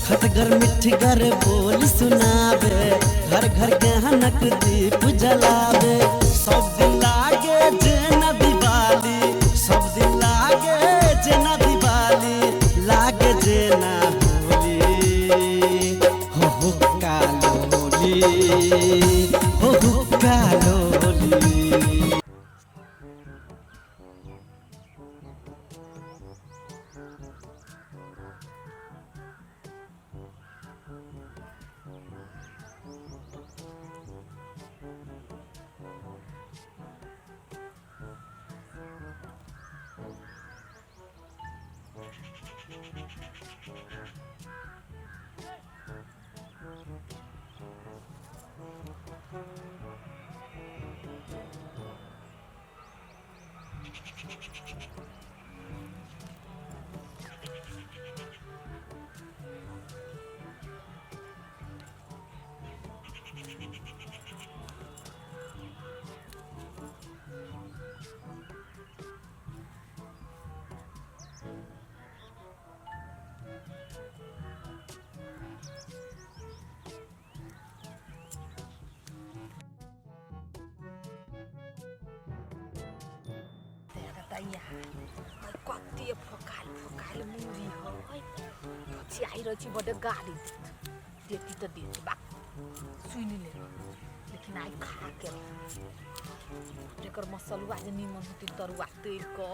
खटगर मिठगर बोल सुनावे, घर घर गहनक दीप जलावे। सब दिन लागे जेना दिवाली, सब दिन लागे जेना दिवाली, लागे जेना होली। हो कालोली, हो कालोली। कति फोकाल मुरी है चियाइरहेछ बडे गाडी त्यति त दिन्छ बा सुइनीले लेकिन आई खा के जेकर मसलुआ जे निमन होती तरुआ तेल को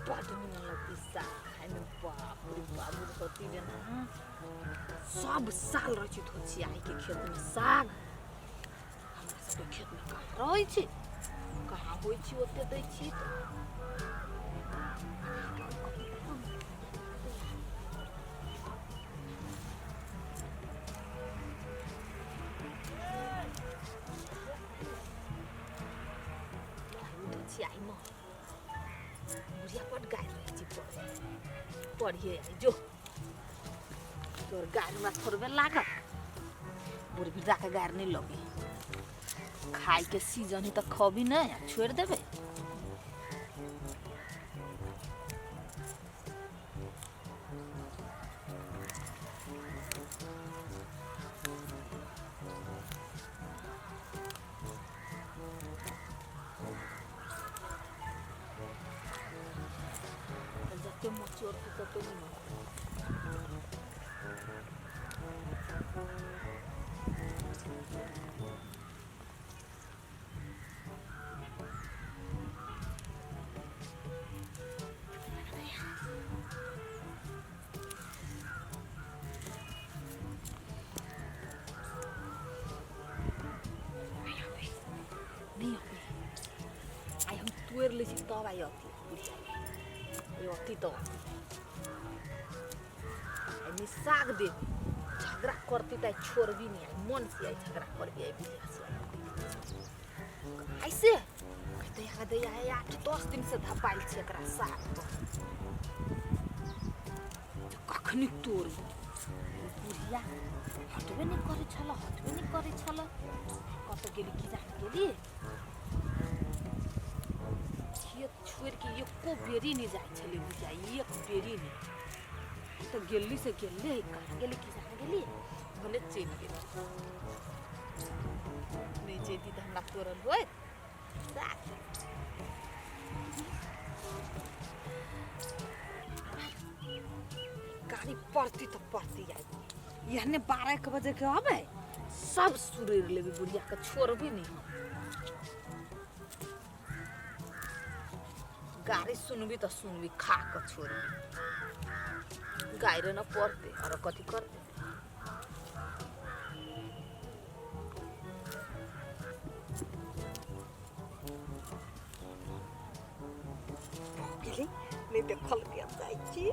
बडे निमन लगती साग खाने बाप रे बाबू होती ना सब साल रहेछ तो चियाइ के खेत में साग हमरा खेत में कहाँ रही छी कहाँ होई छी ओते दै छी चियाइ म बुढ़िया पट गाय रही छी पढ़िए जो तोर गाय में थोड़बे लागत बुढ़ी भी जाके गाय नहीं लगी खाई के सीजन ही तो खबी नहीं छोड़ देबे जते मचोर तो तो नहीं tuer le si to ba yoti to ni साग दे झगड़ा करती त छोड़ भी नहीं मन से आई झगड़ा कर भी आई बिया से ऐसे कहते या 8-10 दिन से धपाइल छ एकरा साग कखनी तोड़ बुढ़िया हटबे नहीं करे छल कत गेली की जान गेली छोड़ के एको बेरी नहीं जाए छले बुझा एक बेरी नहीं तो गेली से गेले कहाँ गेली कि जान गेली भले चेन गेली नहीं जेती तो हमरा तोरल होय गाड़ी पड़ती तो पड़ती आई यहने 12 बजे के आवे सब सुरेर लेबे बुढ़िया के छोड़ भी नहीं गाड़ी सुनबी तो सुनबी खा कर छोड़बी गाय न पड़ते और कथी करते नहीं देखल के जाई छी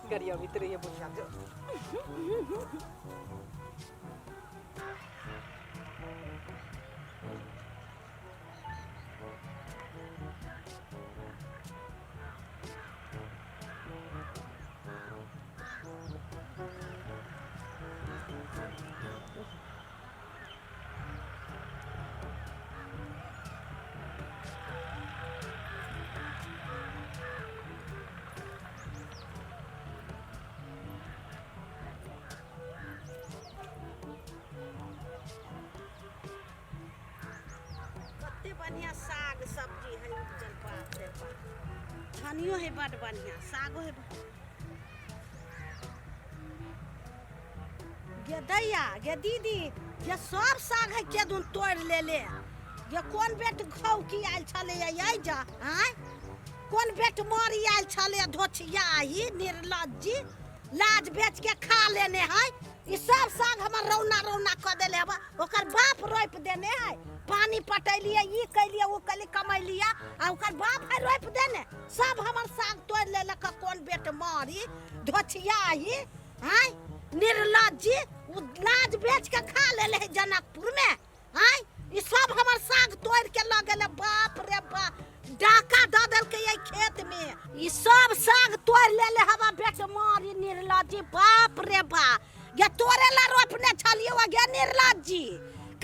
गरिया भीतर ये बुझा जो सब्जी है उपजल बाप रे बाप धनियो है बड़ बढ़िया सागो है गे दैया गे दीदी ये सब साग है के दून तोड़ ले ये कौन बेट खाऊ की आयल छले ये जा हैं कौन बेट मारी आयल छले धोछिया ही निर्लज्जी लाज बेच के खा लेने है ई सब साग हमर रौना रौना क देले हबा ओकर बाप रोप देने है पानी पटैलिए ई कैलिए वो कैली कमैलिए आ ओकर बाप है रोप देने सब हमर साग तोड़ लेलक कौन बेट मारी धोछिया ही हैं निर्लज्जी उ लाज बेच के खा लेले है जनकपुर में हैं ई सब हमर साग तोड़ के ल गेले बाप रे बाप डाका द देलके ये खेत में ई सब साग तोड़ लेले हवा बेट मारी निर्लज्जी बाप रे बाप ये तोरे ला रोपने छलिए वा गे निर्लज्जी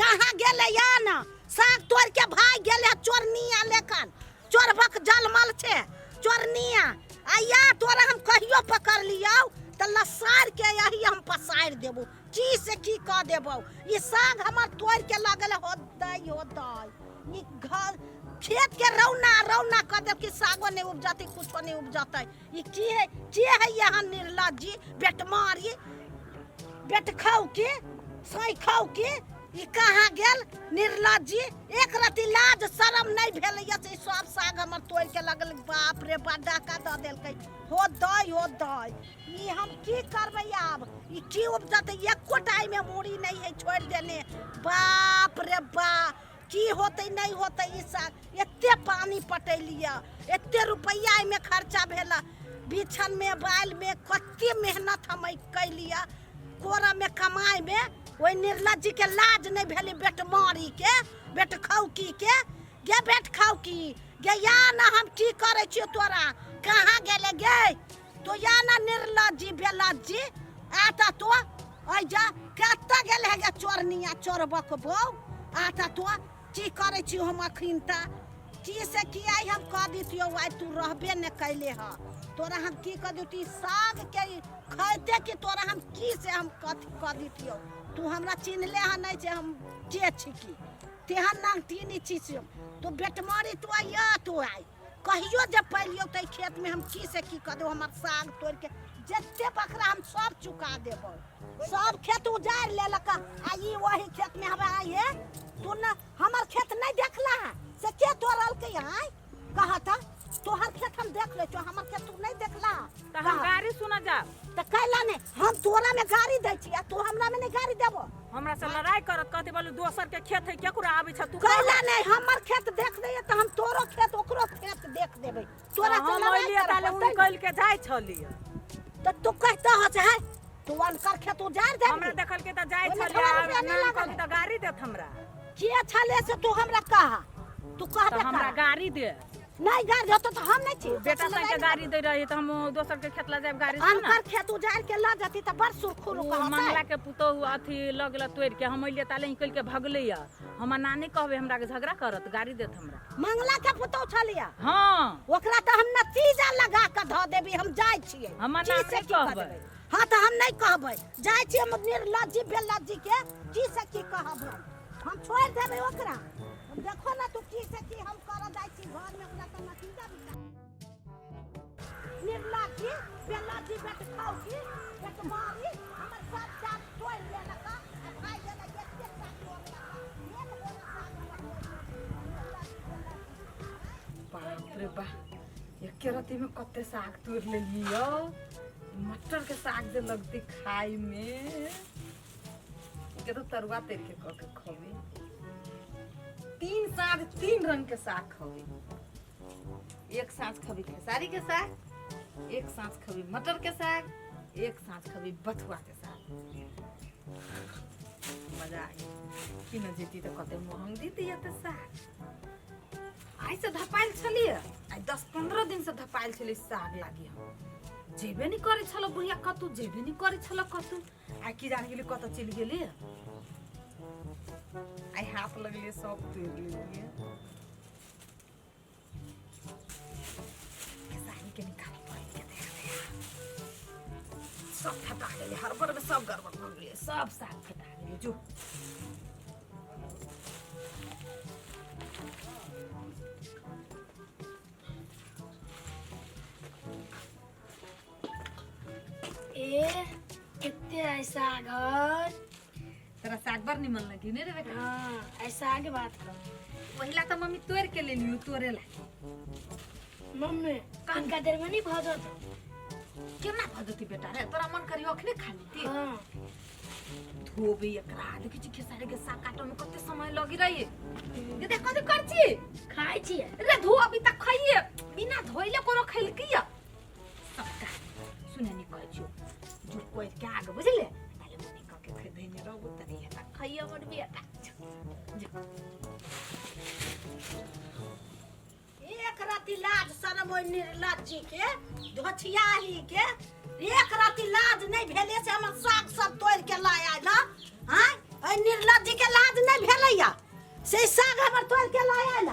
कहां गेले या ना साग तोड़ के भाग गेले चोरनिया लेकन चोरबक जलमल छे चोरनिया आया तोरा हम कहियो पकड़ लियो त लसार के यही हम पसार देबो की से की क देबो ई साग हमर तोड़ के लागल हो दई ई घर खेत के रौना रौना क देब कि सागो नहीं उपजती कुछो नहीं उपजतै ई की है यहाँ निर्लज्जी बेटमारी बेट खाऊ के सही खाऊ के ई कहाँ गेल निर्लज्जी एक रति लाज शरम नहीं भेल ये सब साग हमर तोड़ के लगल बाप रे बा डाका द देलकै हो दई ई हम की करबै आब ई की उपजतै एको टाइम में मूड़ी नहीं है छोड़ देने बाप रे बा की होते नहीं होते ई साग एते पानी पटैलिए एते रुपया में खर्चा भेला बिछन में बाल में कते मेहनत हम कैलिए कोरा में कमाई में ओइ निर्लज्जी के लाज नहीं भेली बेट मारी के बेट खौकी के गे बेट खौकी गे या ना हम की करे छी तोरा कहां गेले गे तो या ना निर्लज्जी बेलज्जी आता तो ओइ जा कत्ता गेले गे चोरनिया चोरबक बौ आता तो की करे छी हम अखिनता की से की आई हम कह दितियो आई तू रहबे न कैले ह तोरा हम की कह दिती साग के खैते कि तोरा हम की से हम कथि कह दितियो तू हमरा चिन्हले ह नहीं जे हम के छी की तेहन नाम तीन चीज तू बेटमारी तू आइया तू आई कहियो जे पैलियो तै खेत में हम की से की कह दो हमर साग तोड़ के जत्ते बकरा हम सब चुका देबो सब खेत उजाड़ लेलक आई वही खेत में हम आइए तू न हमर खेत नहीं देखला है से के तोड़ल के यहाँ कहता तोहर खेत हम देख ले हमर खेत तू नहीं देखला त हम गाड़ी सुना जा त कैला ने हम तोरा में गाड़ी दै छी आ तू हमरा में नहीं गाड़ी देबो हमरा से लड़ाई करत कहते बोलू दोसर के खेत है केकरा आबै छ तू कैला नहीं हमर खेत देख दे त हम तोरो खेत ओकरो खेत देख देबै तोरा से लड़ाई लिए ताले उन कल के जाय छलिए त तू कहता ह है तू अनकर खेत उजाड़ दे हमरा देखल के त जाय छलिए नाम कभी त गाड़ी देत हमरा के छले से तू हमरा कहा तू कह दे हमरा गाड़ी दे नहीं गाड़ी दे तो हम नहीं छी बेटा सन के गाड़ी दे रही त हम दोसर के खेत ला जाब गाड़ी से ना अनकर खेत उजाड़ के ला जाती त बड़ सुरखुरु कहता मंगला के पुतो अथी लगला तोड़ के हम अइले ताले निकल के भगले या हम नानी कहबे हमरा के झगड़ा करत गाड़ी देत हमरा मंगला के पुतो छलिया हां ओकरा त हम नतीजा लगा के ध देबी हम जाय छियै हम नाम से कहबै हां त हम नहीं कहबै जाय छी हम निर्लज्जी बेलज्जी के की से की कहबै हम छोड़ देबै ओकरा देखो ना तू की से की हम कर जाय छी घर में ओकरा त नतीजा बिता निर्लज्जी बेलज्जी बेट खाऊ की बेट मारी हमर सब जात तोड़ लेलक आ भाई गेले एते साग तोड़ बाप रे बा एके राती में कते साग तोड़ लेलियो मटर के साग जे लगती खाई में के तो तरुआ तेल के क के खबे तीन साग तीन रंग के साग खबे एक सांस खबी खेसारी के साग एक सांस खबी मटर के साग एक सांस खबी बथुआ के साग मजा आई कि न जेती तो कते महंग दीती है तो साग आई से धपाइल छलिए आई 10-15 दिन से धपाइल छली साग लागी हम जेबे नहीं करे छलो बुढ़िया कतु जेबे नहीं करे छलो कतु आई की जान गेली कत चली गेली आई हाथ लगले सब तोड़ लिए साड़ी के निकाल पड़ी के दे सब फटा गेले हरबर में सब गड़बड़ हो गेले सब साग फटा गेले जो रे कितने ऐसा घर तेरा साग बर निमन लगी ने रे बेटा। हाँ ऐसा आगे बात कर पहिला तो मम्मी तोड़ के ले लियो तोरे ला। मम्मी कान का देर में नहीं भाजो तो क्यों ना भदती बेटा रे तोरा मन करियो अखने खा लीती। हाँ धोबे एकरा देखि छी खेसारे के साग काटो में कते समय लगी रही ये देख कथि करछि खाई छिए रे धो अभी तक खाइए बिना धोइले कोनो खैल किया सबका सुने नि कहै छु जुर कोइ के आगे बुझले ताले मने क के खै देने रहबो तरी हेता खाइए हमर बेटा एक राती लाज शरम ओइ निर्लज्जी के धोछियाही के एक राती लाज नहीं भेले से हमर साग सब तोड़ के लाया ना हां ओइ निर्लज्जी के लाज नहीं भेलैया से साग हमर तोड़ के लाया ना।